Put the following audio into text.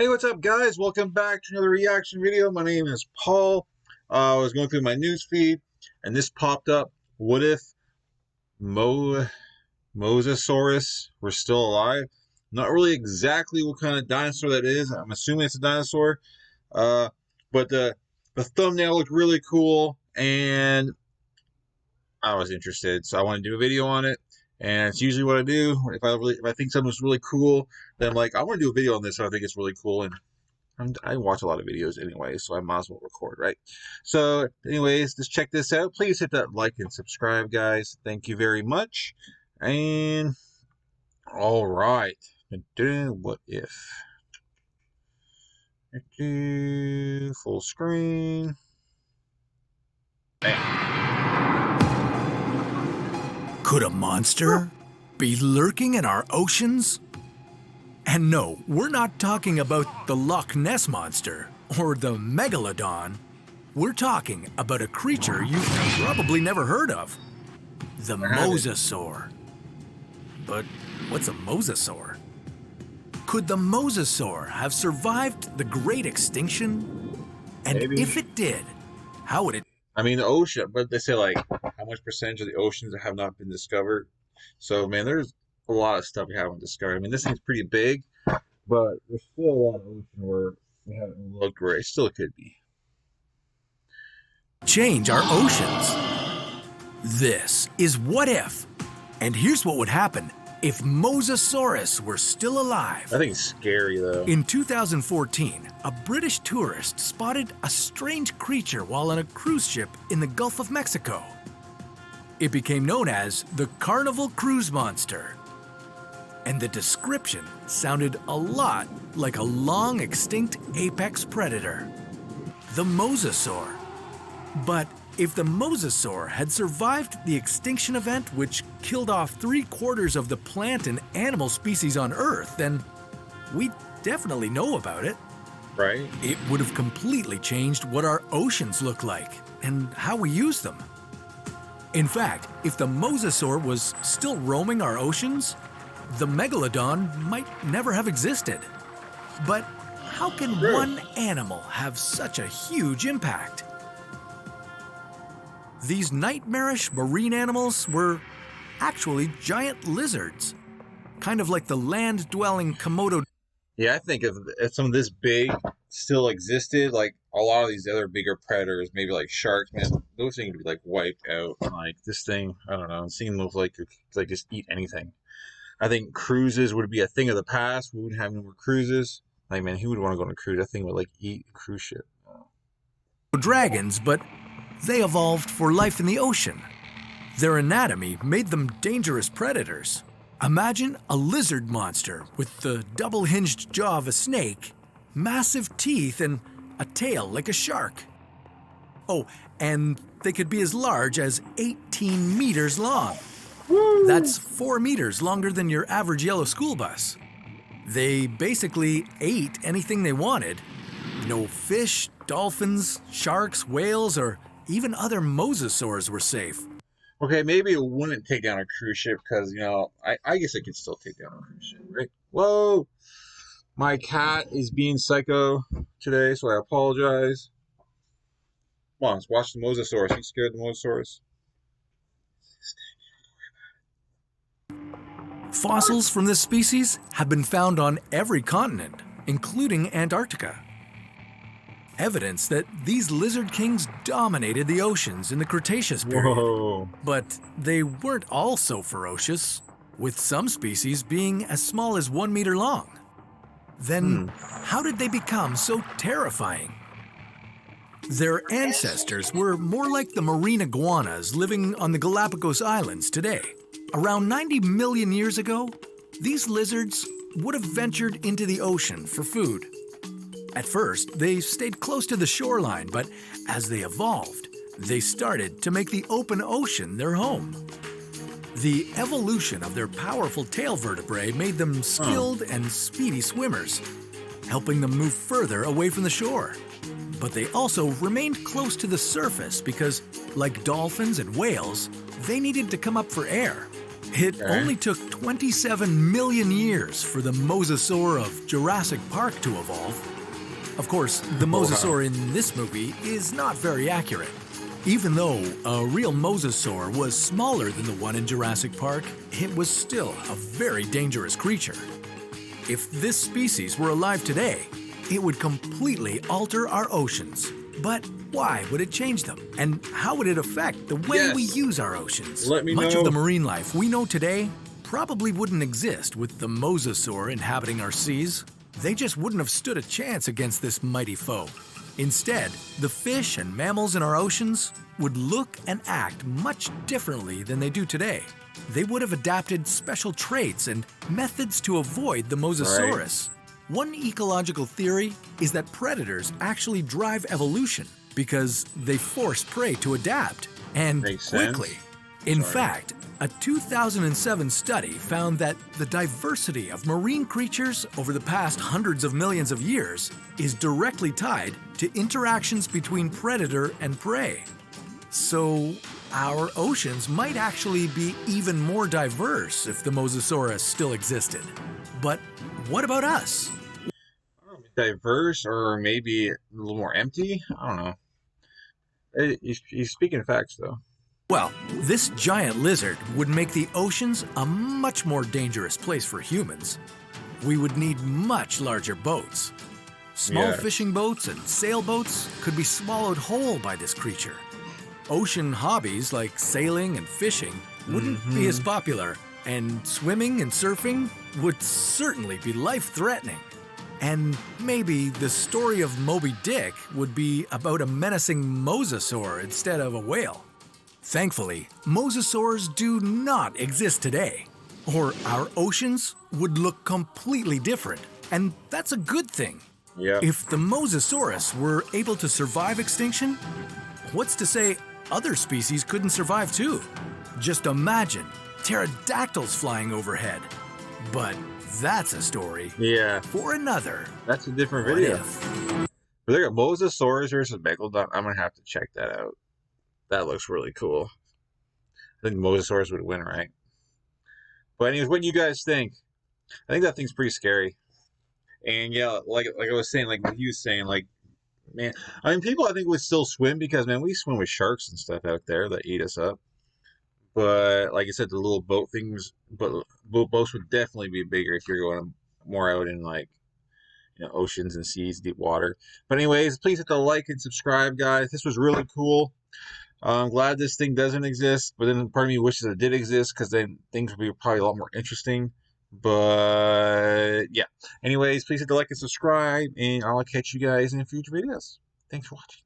Hey, what's up, guys? Welcome back to another reaction video. My name is Paul. I was going through my news feed, and this popped up. What if Mosasaurus were still alive? Not really exactly what kind of dinosaur that is. I'm assuming it's a dinosaur. Uh, but the thumbnail looked really cool, and I was interested, so I want to do a video on it. And it's usually what I do. If I think something's really cool, then I'm like, I want to do a video on this. So I think it's really cool, and I watch a lot of videos anyway, so I might as well record, right? So, anyways, just check this out. Please hit that like and subscribe, guys. Thank you very much. And all right, what if? Full screen. Bam. Could a monster be lurking in our oceans? And no, we're not talking about the Loch Ness Monster or the Megalodon. We're talking about a creature you've probably never heard of. The Mosasaur. But what's a Mosasaur? Could the Mosasaur have survived the Great Extinction? And Maybe. if it did, how would it... I mean, the ocean, but they say, like, how much percentage of the oceans have not been discovered? So, man, there's a lot of stuff we haven't discovered. I mean, this thing's pretty big, but there's still a lot of ocean where we haven't looked where it still could be. change our oceans? This is What If. And here's what would happen if Mosasaurus were still alive. I think it's scary, though. In 2014, a British tourist spotted a strange creature while on a cruise ship in the Gulf of Mexico. It became known as the Carnival Cruise Monster. And the description sounded a lot like a long-extinct apex predator, the Mosasaur. But if the Mosasaur had survived the extinction event which killed off 3/4 of the plant and animal species on Earth, then we'd definitely know about it. Right? It would have completely changed what our oceans look like and how we use them. In fact, if the Mosasaur was still roaming our oceans, the Megalodon might never have existed. But how can one animal have such a huge impact? These nightmarish marine animals were actually giant lizards, kind of like the land-dwelling Komodo. Yeah, I think if some of this big still existed, like a lot of these other bigger predators, maybe like sharks, man, those things would be like wiped out. Like this thing, I don't know, it seemed like it could like just eat anything. I think cruises would be a thing of the past. We wouldn't have any more cruises. Like, man, who would want to go on a cruise? That thing would like eat a cruise ship. Dragons, but they evolved for life in the ocean. Their anatomy made them dangerous predators. Imagine a lizard monster with the double-hinged jaw of a snake, massive teeth, and a tail like a shark. Oh, and they could be as large as 18 meters long. Woo! That's 4 meters longer than your average yellow school bus. They basically ate anything they wanted. No fish, dolphins, sharks, whales, or even other mosasaurs were safe. Okay, maybe it wouldn't take down a cruise ship because, you know, I guess it could still take down a cruise ship, right? Whoa! My cat is being psycho today, so I apologize. Come on, let's watch the Mosasaurus. You scared of the Mosasaurus? Fossils from this species have been found on every continent, including Antarctica. Evidence that these lizard kings dominated the oceans in the Cretaceous period. Whoa. But they weren't all so ferocious, with some species being as small as 1 meter long. Then how did they become so terrifying? Their ancestors were more like the marine iguanas living on the Galapagos Islands today. Around 90 million years ago, these lizards would have ventured into the ocean for food. At first, they stayed close to the shoreline, but as they evolved, they started to make the open ocean their home. The evolution of their powerful tail vertebrae made them skilled and speedy swimmers, helping them move further away from the shore. But they also remained close to the surface because, like dolphins and whales, they needed to come up for air. It Okay. only took 27 million years for the mosasaur of Jurassic Park to evolve. Of course, the mosasaur in this movie is not very accurate. Even though a real mosasaur was smaller than the one in Jurassic Park, it was still a very dangerous creature. If this species were alive today, it would completely alter our oceans. But why would it change them? And how would it affect the way we use our oceans? Let me Much know. of the marine life we know today probably wouldn't exist with the mosasaur inhabiting our seas. They just wouldn't have stood a chance against this mighty foe. Instead, the fish and mammals in our oceans would look and act much differently than they do today. They would have adapted special traits and methods to avoid the Mosasaurus. One ecological theory is that predators actually drive evolution because they force prey to adapt, and Makes sense. quickly. In fact, a 2007 study found that the diversity of marine creatures over the past hundreds of millions of years is directly tied to interactions between predator and prey. So, our oceans might actually be even more diverse if the Mosasaurus still existed. But what about us? Diverse or maybe a little more empty? I don't know. He's speaking facts, though. Well, this giant lizard would make the oceans a much more dangerous place for humans. We would need much larger boats. Small fishing boats and sailboats could be swallowed whole by this creature. Ocean hobbies like sailing and fishing wouldn't be as popular, and swimming and surfing would certainly be life-threatening. And maybe the story of Moby Dick would be about a menacing mosasaur instead of a whale. Thankfully, mosasaurs do not exist today, or our oceans would look completely different, and that's a good thing. Yeah. If the Mosasaurus were able to survive extinction, what's to say other species couldn't survive too? Just imagine pterodactyls flying overhead. But that's a story for another. That's a different What video. if? But they got Mosasaurus versus Megalodon. I'm gonna have to check that out. That looks really cool. I think Mosasaurus would win, right? But anyways, what do you guys think? I think that thing's pretty scary. And yeah, like I was saying, like he was saying, like, man, I mean, people I think would still swim because, man, we swim with sharks and stuff out there that eat us up. But like I said, the little boat things, but boats would definitely be bigger if you're going more out in like, oceans and seas, deep water. But anyways, please hit the like and subscribe, guys. This was really cool. I'm glad this thing doesn't exist, but then part of me wishes it did exist because then things would be probably a lot more interesting. But yeah. Anyways, please hit the like and subscribe, and I'll catch you guys in future videos. Thanks for watching.